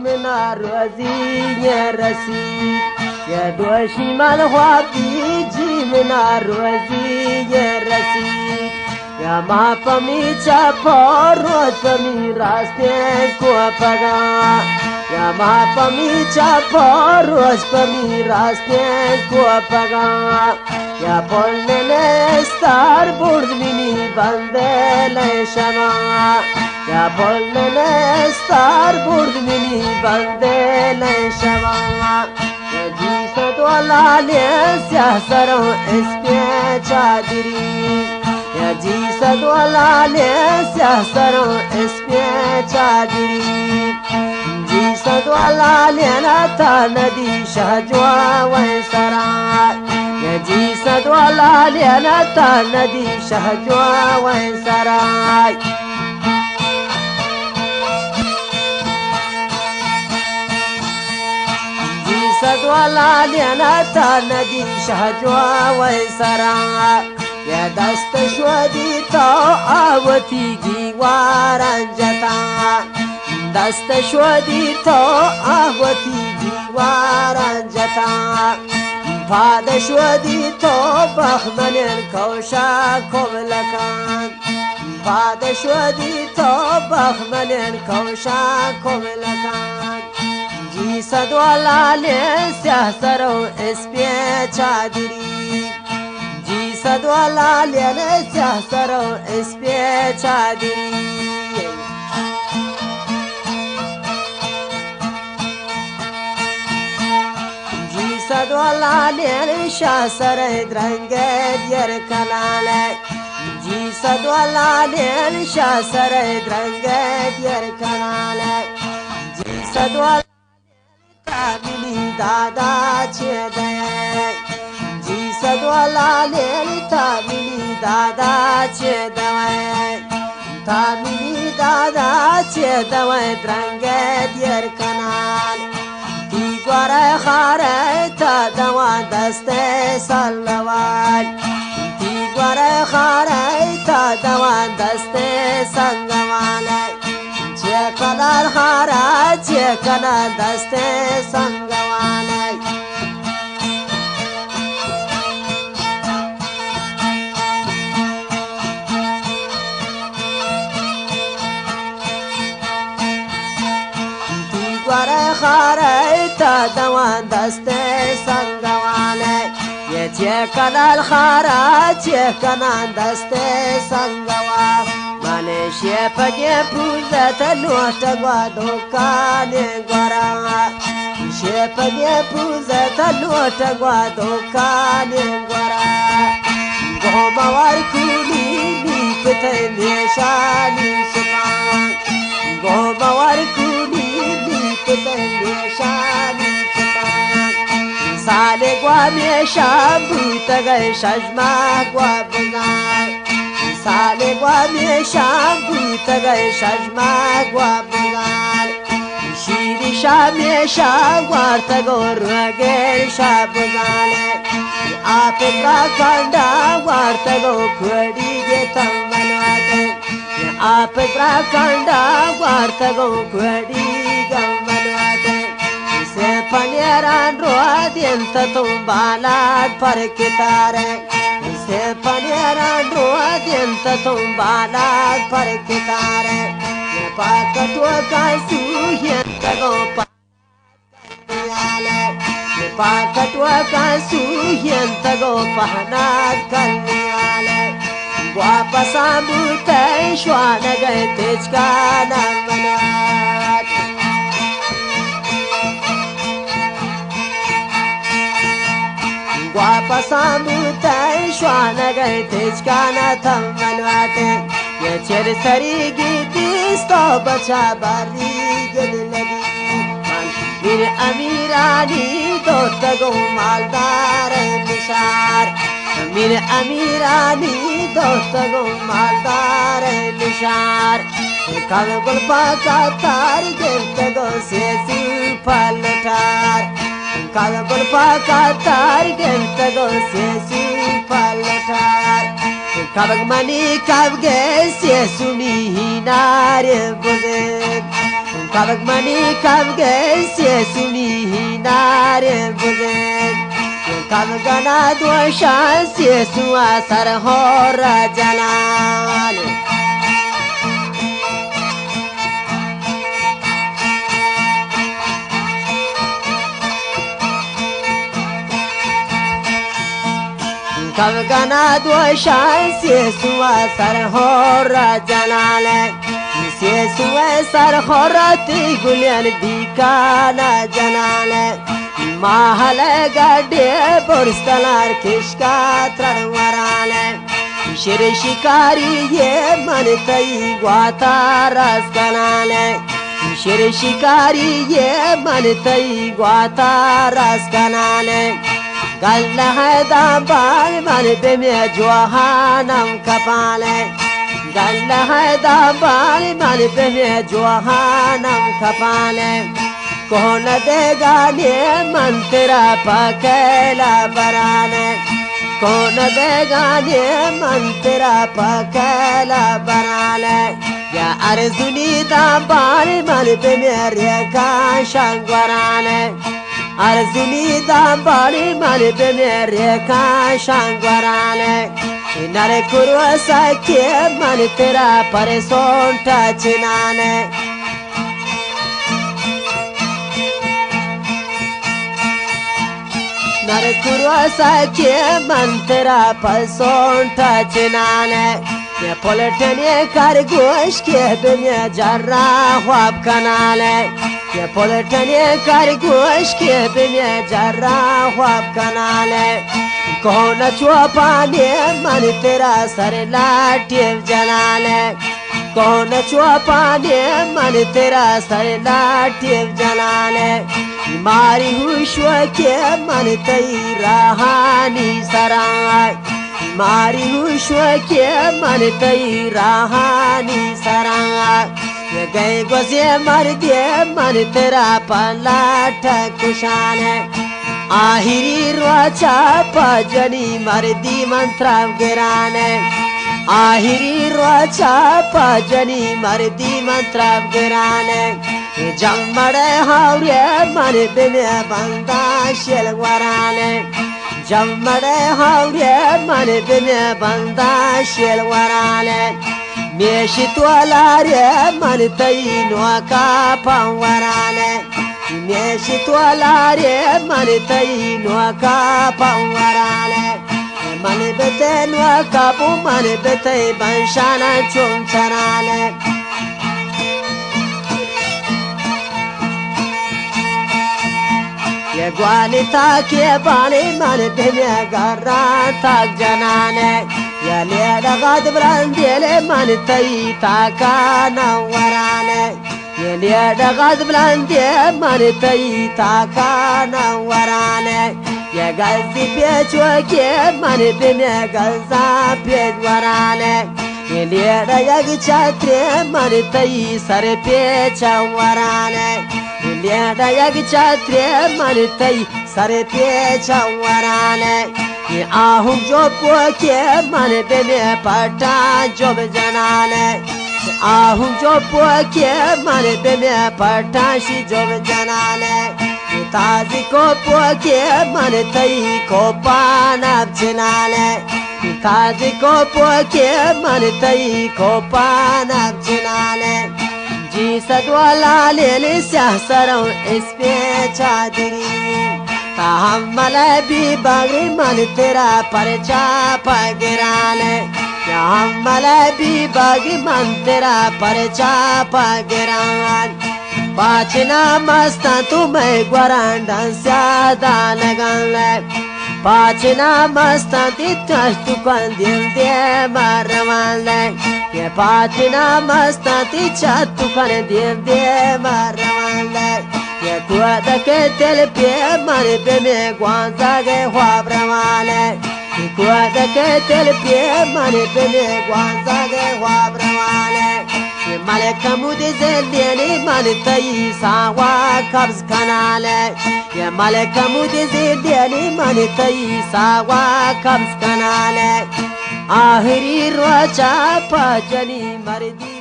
منا روزی رسی یا دوشی ملخوابی جی منا روزی رسی یا ما پمی چپا روز پمی راسته کو پگا یا ما پمی چپا روز پمی راسته کو پگا یا پل نستار برد منی بنده شما یا پل نستار برد منی بنده شما یا جیست والا سیاه سرو اسپی چادری یا جیست والا سیاه سرو اسپی چادری جیست والا نتا ندی شهجوا و سرا یا جیست والا نتا ندی شهجوا و سرا جیست والا نتا ندی شهجوا و سرا یا دست شودی تا آوتی گیواران جتا دست شودی تا آوتی گیواران جتا پاد شودی تا بخمن کوشا کملکان پاد شودی تا بخمن کوشا کملکان جیست والا سیاه سرو اسپی چادری جیست والا سیاه سرو اسپی چادری جیست والا شاه سر درنگ دیر کناله جیست والا شاه سر درنگ دیر کناله جیست والا تابلی دادا چه ده جیست والا تابلی دادا چه ده تابلی دادا چه ده درنگ دیر کناله گواره خاره تا دوان دست سلوال تی گواره خاره تا دوان دست سنگواله چه کنار خاره چه کنار دست سنگواله گواره خاره تا دوان دست سنگواله یه چه کنال خاره چه کنال دست سنگوال منش یه پگه پوزت لوٹ گوا دوکانه گورا شه پگه پوزت لوٹ گوا دوکانه گورا گوموار کولی نیکت نیشانی شپان گوموار کولی شانی سال گوا می شامبو تگه شجما گوا بگار سال گوا می شامبو تگه شجما گوا بگار شیری شامی شاگوار تگو روگر شا بگاره آپ را کنڈا وار تگو کھوڑی گے تنگلواتے آپ را کنڈا وار تگو کھوڑی گملواتے से पनेरान रोदिन तुम बालाद पर कितारे से पनेरान रोदिन तुम बालाद पर कितारे ये पाकटो का सुहियन तगो पाले ये पाकटो का सुहियन तगो पहनाद कल्याले वापस आमुते श्वान गए तेज का नाम बनात वापस आमुते श्वान गए तेज का ना थम मनवाते ये चेर सरी गीतिस्तो बचा बारी गद लगी मेरे अमीरानी दो तगो मालदार निशार मेरे अमीरानी दो तगो मालदार निशार कल गुलपा का तार गिर तगो से फल ठार कल गुलपा का तार गिर तगो से फल ठार कब मनी कब गए से सुनी ही नारे बुज़े kabak mani kabgen siesuni hinare buzen kabgana doshan siesu asar hora jalan kabgana doshan siesu asar hora jalan siesu asar hora tigulyan bikana jalan mahale gade borstalar kishka tarwarale shir shikari ye mantai gwata raskanale shir shikari ye mantai gwata raskanale galla hada bal man be me johanam kapale galla hada bal man be me johanam kapale कौन देगा ने मन तेरा पकेला बराने कौन देगा ने मन तेरा पकेला बराने या अर्जुनी दाबाली मन पे मेरे का शंगवराने अर्जुनी दाबाली मन पे मेरे का शंगवराने नरे कुरुआ साके मन तेरा परेशान टचनाने नर कुरुआ के मंत्रा पसों टचनाने ये पोलटने कर गोश के बिने जर्रा ख्वाब कनाले ये पोलटने कर गोश के बिने जर्रा ख्वाब कनाले कौन चुपाने मन तेरा सर लाटिव जलाले कौन चुपाने मन तेरा सर लाटिव जलाले मारी हुश्व के मन तई रहानी सराय मारी हुश्व के मन तई रहानी सराय ये गए गोसे मर दे मन तेरा पलाट कुशाने आहिरी रोचा पजनी मर्दी मंत्रा गिराने आहिरी रोचा पजनी मर्दी मंत्रा गिराने जम्मड़े हावरे मन बिने बंदा शेलवराने जम्मड़े हावरे मन बिने बंदा शेलवराने मेशी तोलारे मन तई नोका पंवराने मेशी तोलारे मन तई नोका पंवराने मन बेते नोका पु मन बेते बंशाना चुमचराने ये ग्वालिता के बाले मन बिने गर्रा तक जनाने ये लेड़ा गद ब्रंदेले मन तई ताका नवराने ये लेड़ा गद ब्रंदे मन तई ताका नवराने ये गल्दी पेचो के मन बिने गल्जा पेजवराने ये लेड़ा यग छत्रे मन तई सर पे चवराने लेड़ा यग छत्रे मन तई सर पे चवराने ये आहू जो पोके मन बिने पटा जोब जनाने आहू जो पोके मन बिने पटाशी जोब जनाने ताजी को पोके मन तई को पानाब जनाने ताजी को पोके मन तई को पानाब जनाने जी सदवाला ले सहसरों इस पे चादरी ताहम्मल भी बगरी मन तेरा परचा पगिराने ताहम्मल भी बगरी मन तेरा परचा पगिरान पाचना मस्ता तुम्हें ग्वरांडन स्यादा लगन पाचना मस्ता तितस तुकन दिल दे मरवान ये पाचना मस्ता तिचत तुकन दिल दे मरवान ये कुआद के तेल पे मन पे में ग्वांजा के ख्वाबरवाले ये कुआद के तेल पे मन पे में ग्वांजा के ख्वाबरवाले ये मलक मुझे ज़िंदगी मन तई सावा कब्ज़ कनाले ये मलक मुझे ज़िंदगी मन तई सावा कब्ज़ कनाले आखिरी रोचा पजनी मर्दी